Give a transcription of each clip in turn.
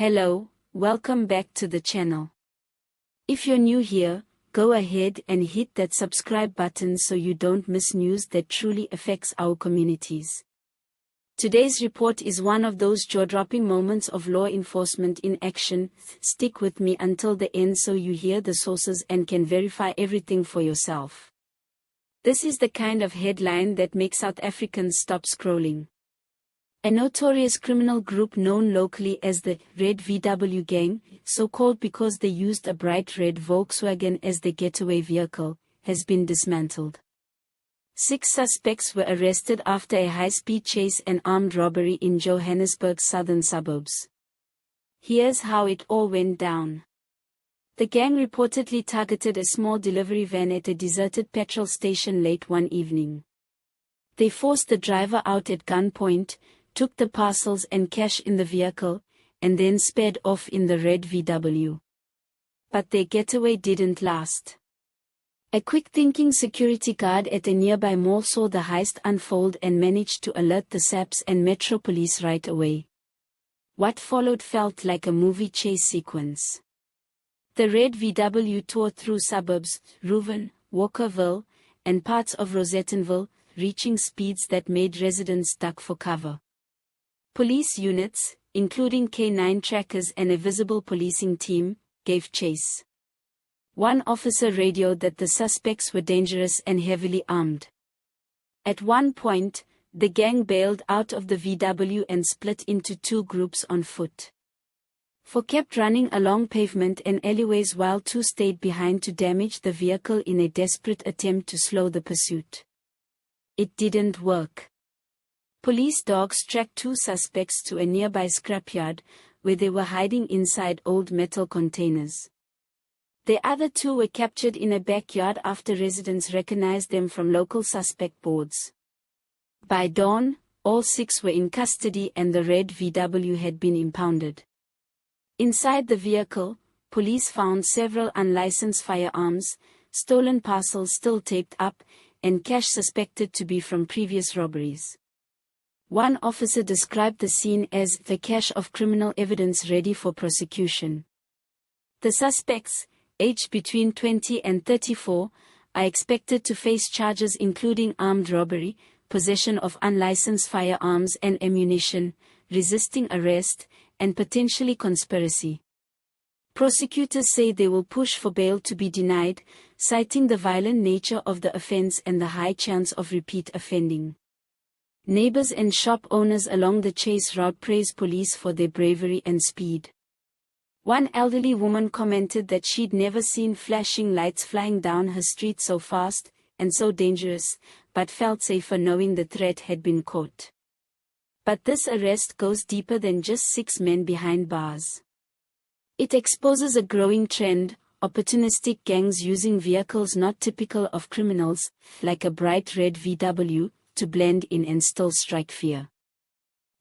Hello, welcome back to the channel. If you're new here, go ahead and hit that subscribe button so you don't miss news that truly affects our communities. Today's report is one of those jaw-dropping moments of law enforcement in action. Stick with me until the end so you hear the sources and can verify everything for yourself. This is the kind of headline that makes South Africans stop scrolling. A notorious criminal group known locally as the Red VW Gang, so called because they used a bright red Volkswagen as their getaway vehicle, has been dismantled. 6 suspects were arrested after a high-speed chase and armed robbery in Johannesburg's southern suburbs. Here's how it all went down. The gang reportedly targeted a small delivery van at a deserted petrol station late one evening. They forced the driver out at gunpoint, took the parcels and cash in the vehicle, and then sped off in the red VW. But their getaway didn't last. A quick-thinking security guard at a nearby mall saw the heist unfold and managed to alert the SAPS and Metro Police right away. What followed felt like a movie chase sequence. The red VW tore through suburbs, Reuven, Walkerville, and parts of Rosettenville, reaching speeds that made residents duck for cover. Police units, including K9 trackers and a visible policing team, gave chase. One officer radioed that the suspects were dangerous and heavily armed. At one point, the gang bailed out of the VW and split into 2 groups on foot. 4 kept running along pavement and alleyways while 2 stayed behind to damage the vehicle in a desperate attempt to slow the pursuit. It didn't work. Police dogs tracked 2 suspects to a nearby scrapyard, where they were hiding inside old metal containers. The other 2 were captured in a backyard after residents recognized them from local suspect boards. By dawn, all 6 were in custody and the red VW had been impounded. Inside the vehicle, police found several unlicensed firearms, stolen parcels still taped up, and cash suspected to be from previous robberies. One officer described the scene as the cache of criminal evidence ready for prosecution. The suspects, aged between 20 and 34, are expected to face charges including armed robbery, possession of unlicensed firearms and ammunition, resisting arrest, and potentially conspiracy. Prosecutors say they will push for bail to be denied, citing the violent nature of the offense and the high chance of repeat offending. Neighbors and shop owners along the chase route praised police for their bravery and speed. One elderly woman commented that she'd never seen flashing lights flying down her street so fast and so dangerous, but felt safer knowing the threat had been caught. But this arrest goes deeper than just 6 men behind bars. It exposes a growing trend: opportunistic gangs using vehicles not typical of criminals, like a bright red VW, to blend in and still strike fear.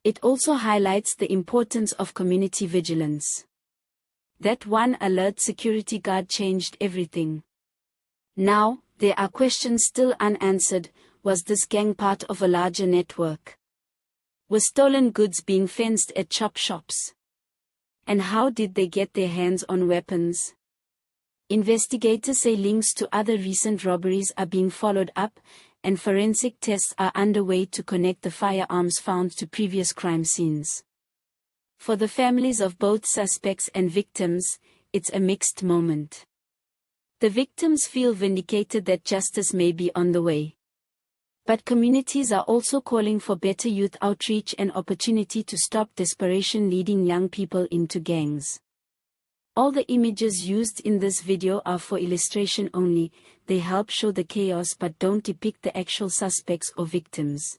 It also highlights the importance of community vigilance. That one alert security guard changed everything. Now, there are questions still unanswered. Was this gang part of a larger network? Were stolen goods being fenced at chop shops? And how did they get their hands on weapons? Investigators say links to other recent robberies are being followed up, and forensic tests are underway to connect the firearms found to previous crime scenes. For the families of both suspects and victims, it's a mixed moment. The victims feel vindicated that justice may be on the way. But communities are also calling for better youth outreach and opportunity to stop desperation leading young people into gangs. All the images used in this video are for illustration only. They help show the chaos but don't depict the actual suspects or victims.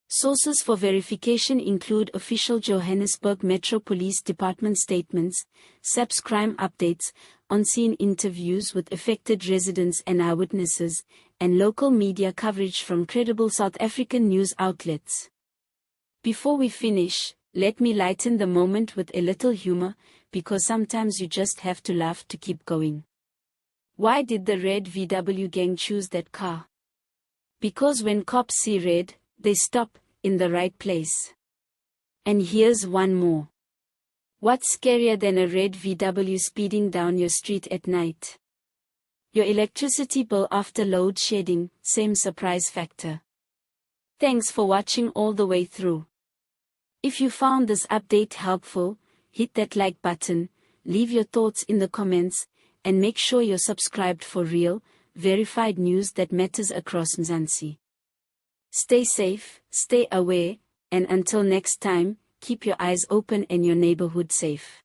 Sources for verification include official Johannesburg Metro Police Department statements, SAPS crime updates, on-scene interviews with affected residents and eyewitnesses, and local media coverage from credible South African news outlets. Before we finish, let me lighten the moment with a little humor, because sometimes you just have to laugh to keep going. Why did the red VW gang choose that car? Because when cops see red, they stop in the right place. And here's one more. What's scarier than a red VW speeding down your street at night? Your electricity bill after load shedding, same surprise factor. Thanks for watching all the way through. If you found this update helpful, hit that like button, leave your thoughts in the comments, and make sure you're subscribed for real, verified news that matters across Mzansi. Stay safe, stay aware, and until next time, keep your eyes open and your neighborhood safe.